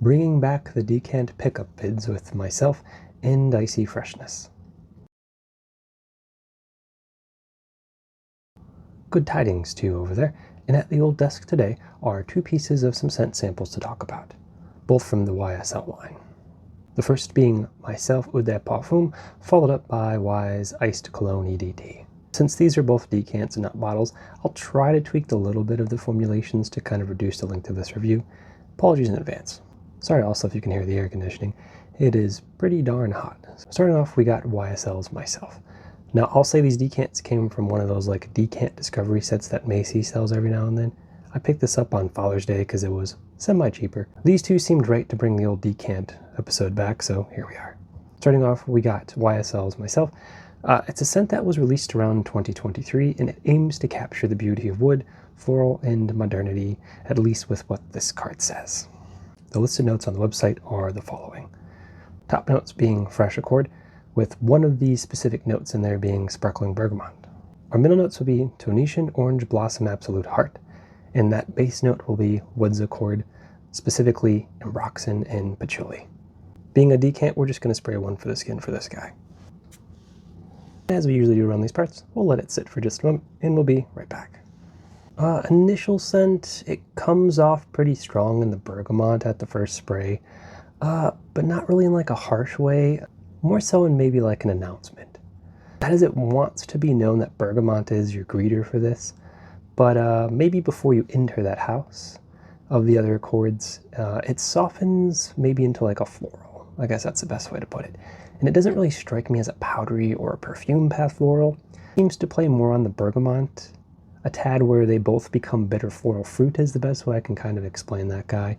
bringing back the Decant pickup vids with myself and Icy Freshness. Good tidings to you over there, and at the old desk today are two pieces of some scent samples to talk about, both from the YSL line. The first being MYSLF EDP Parfum, followed up by YSL Iced Cologne EDT. Since these are both decants and not bottles, I'll try to tweak a little bit of the formulations to kind of reduce the length of this review. Apologies in advance. Sorry also if you can hear the air conditioning. It is pretty darn hot. So starting off, we got YSL's MYSLF. Now I'll say these decants came from one of those like decant discovery sets that Macy's sells every now and then. I picked this up on Father's Day because it was semi-cheaper. These two seemed right to bring the old decant episode back, so here we are. Starting off, we got YSL's MYSLF. It's a scent that was released around 2023, and it aims to capture the beauty of wood, floral, and modernity, at least with what this card says. The listed notes on the website are the following. Top notes being fresh accord, with one of these specific notes in there being sparkling bergamot. Our middle notes will be Tunisian Orange Blossom Absolute Heart, and that base note will be woods accord, specifically ambroxan and patchouli. Being a decant, we're just going to spray one for the skin for this guy. As we usually do around these parts, we'll let it sit for just a moment, and we'll be right back. Initial scent, it comes off pretty strong in the bergamot at the first spray, but not really in like a harsh way, more so in maybe like an announcement. That is, it wants to be known that bergamot is your greeter for this, but maybe before you enter that house of the other accords, it softens maybe into like a floral. I guess that's the best way to put it. And it doesn't really strike me as a powdery or a perfume path floral. It seems to play more on the bergamot, a tad where they both become bitter floral fruit is the best way I can kind of explain that guy.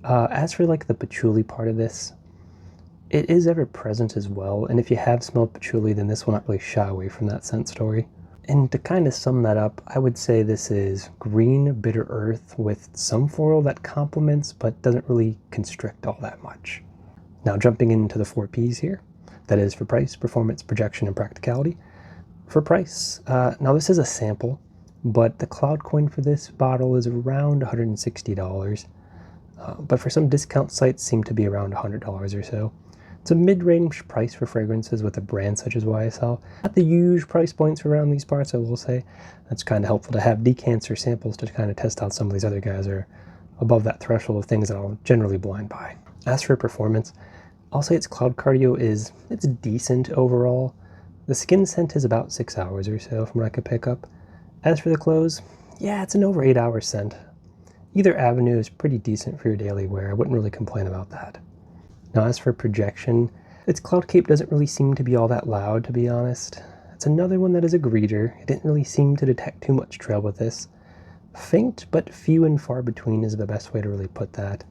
As for like the patchouli part of this, it is ever present as well, and if you have smelled patchouli, then this will not really shy away from that scent story. And to kind of sum that up, I would say this is green, bitter earth with some floral that complements but doesn't really constrict all that much. Now jumping into the 4 Ps here, that is for price, performance, projection, and practicality. For price, now this is a sample, but the cloud coin for this bottle is around $160, but for some discount sites seem to be around $100 or so. It's a mid-range price for fragrances with a brand such as YSL. Not the huge price points around these parts, I will say. That's kind of helpful to have decants or samples to kind of test out some of these other guys are above that threshold of things that I'll generally blind buy. As for performance, I'll say its cloud cardio it's decent overall. The skin scent is about 6 hours or so from what I could pick up. As for the clothes, yeah, it's an over 8-hour scent. Either avenue is pretty decent for your daily wear. I wouldn't really complain about that. Now as for projection, its cloud cape doesn't really seem to be all that loud, to be honest. It's another one that is a greeter. It didn't really seem to detect too much trail with this. Faint, but few and far between is the best way to really put that.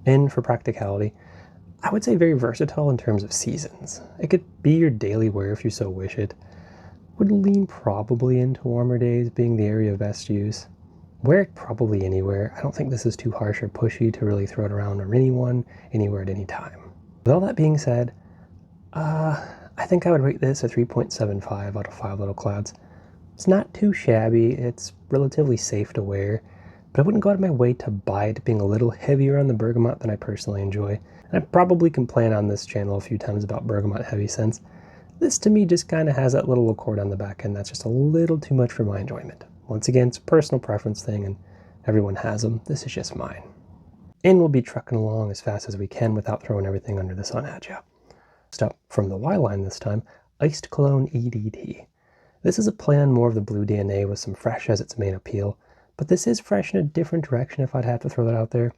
And for practicality, I would say very versatile in terms of seasons. It could be your daily wear if you so wish it. Would lean probably into warmer days being the area of best use. Wear it probably anywhere. I don't think this is too harsh or pushy to really throw it around on anyone, anywhere at any time. With all that being said, I think I would rate this a 3.75 out of 5 little clouds. It's not too shabby, it's relatively safe to wear, but I wouldn't go out of my way to buy it being a little heavier on the bergamot than I personally enjoy. And I probably complain on this channel a few times about bergamot heavy scents. This to me just kind of has that little accord on the back end that's just a little too much for my enjoyment. Once again, it's a personal preference thing and everyone has them. This is just mine. And we'll be trucking along as fast as we can without throwing everything under the sun at you. Next up, from the Y line this time, Iced Cologne EDT. This is a play on more of the blue DNA with some fresh as its main appeal, but this is fresh in a different direction if I'd have to throw that out there.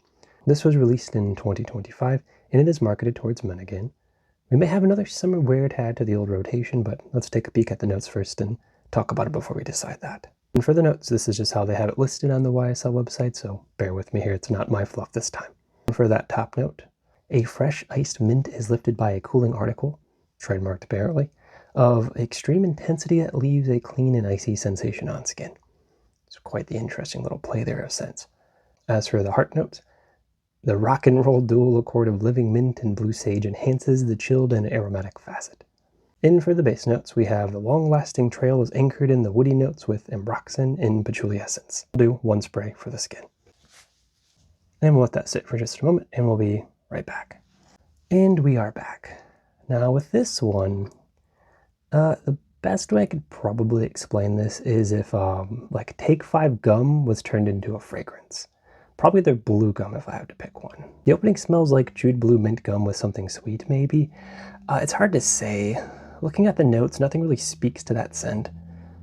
This was released in 2025, and it is marketed towards men again. We may have another summer wear to add to the old rotation, but let's take a peek at the notes first and talk about it before we decide that. And for the notes, this is just how they have it listed on the YSL website, so bear with me here, it's not my fluff this time. And for that top note, a fresh iced mint is lifted by a cooling article, trademarked apparently, of extreme intensity that leaves a clean and icy sensation on skin. It's quite the interesting little play there of scents. As for the heart notes, the rock and roll dual accord of living mint and blue sage enhances the chilled and aromatic facet. In for the base notes, we have the long-lasting trail is anchored in the woody notes with ambroxan and patchouli essence. We'll do 1 spray for the skin. And we'll let that sit for just a moment, and we'll be right back. And we are back. Now with this one, the best way I could probably explain this is if like Take 5 gum was turned into a fragrance. Probably their blue gum if I had to pick one. The opening smells like chewed blue mint gum with something sweet maybe. It's hard to say. Looking at the notes, nothing really speaks to that scent.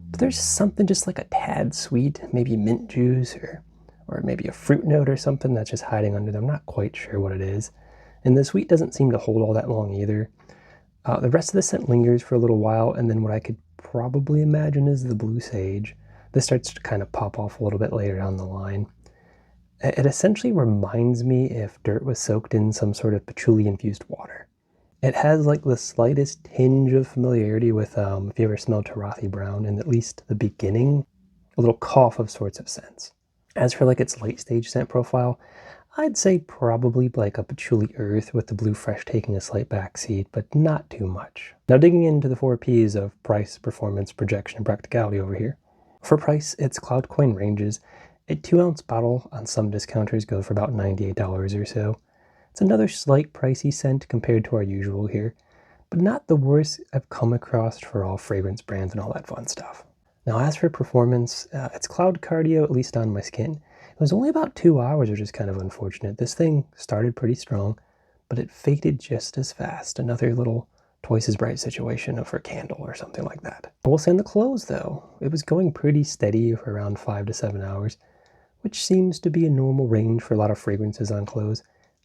But there's something just like a tad sweet, maybe mint juice or maybe a fruit note or something that's just hiding under them. I'm not quite sure what it is. And the sweet doesn't seem to hold all that long either. The rest of the scent lingers for a little while, and then what I could probably imagine is the blue sage. This starts to kind of pop off a little bit later down the line. It essentially reminds me if dirt was soaked in some sort of patchouli-infused water. It has like the slightest tinge of familiarity with, if you ever smelled Tarathi Brown, in at least the beginning, a little cough of sorts of scents. As for like its late stage scent profile, I'd say probably like a patchouli earth with the blue fresh taking a slight backseat, but not too much. Now digging into the 4 P's of price, performance, projection, and practicality over here. For price, its cloud coin ranges. A 2-ounce bottle on some discounters goes for about $98 or so. It's another slight pricey scent compared to our usual here, but not the worst I've come across for all fragrance brands and all that fun stuff. Now as for performance, it's cloud cardio, at least on my skin. It was only about 2 hours, which is kind of unfortunate. This thing started pretty strong, but it faded just as fast. Another little twice as bright situation for a candle or something like that. I will say on the close though, it was going pretty steady for around 5 to 7 hours, which seems to be a normal range for a lot of fragrances on clothes.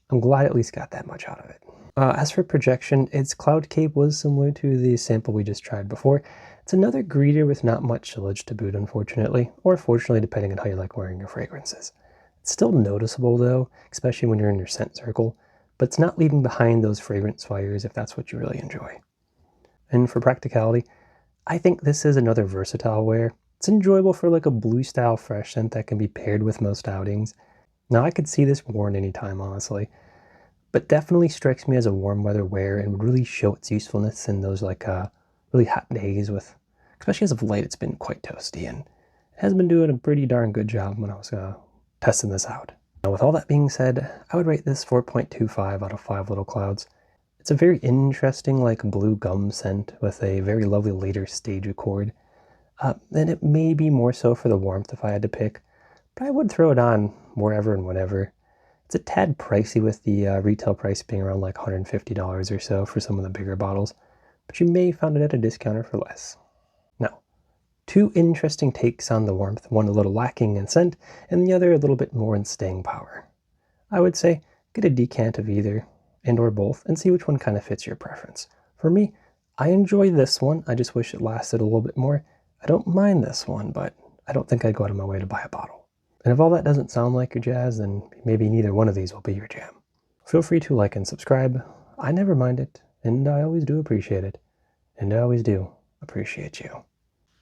I'm glad I at least got that much out of it. As for projection, its cloud cape was similar to the sample we just tried before. It's another greeter with not much sillage to boot, unfortunately, or fortunately, depending on how you like wearing your fragrances. It's still noticeable though, especially when you're in your scent circle, but it's not leaving behind those fragrance fires if that's what you really enjoy. And for practicality, I think this is another versatile wear. It's enjoyable for like a blue style fresh scent that can be paired with most outings. Now I could see this worn anytime, honestly, but definitely strikes me as a warm weather wear and would really show its usefulness in those like really hot days with, especially as of late, it's been quite toasty and it has been doing a pretty darn good job when I was testing this out. Now with all that being said, I would rate this 4.25 out of 5 little clouds. It's a very interesting like blue gum scent with a very lovely later stage accord. And it may be more so for the warmth if I had to pick, but I would throw it on wherever and whenever. It's a tad pricey with the retail price being around like $150 or so for some of the bigger bottles, but you may find it at a discounter for less. Now, 2 interesting takes on the warmth, one a little lacking in scent, and the other a little bit more in staying power. I would say get a decant of either, and or both, and see which one kind of fits your preference. For me, I enjoy this one, I just wish it lasted a little bit more. I don't mind this one, but I don't think I'd go out of my way to buy a bottle. And if all that doesn't sound like your jazz, then maybe neither one of these will be your jam. Feel free to like and subscribe. I never mind it, and I always do appreciate it. And I always do appreciate you.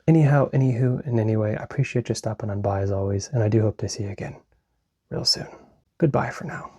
Anyhow, anywho, and anyway, I appreciate you stopping on by as always, and I do hope to see you again real soon. Goodbye for now.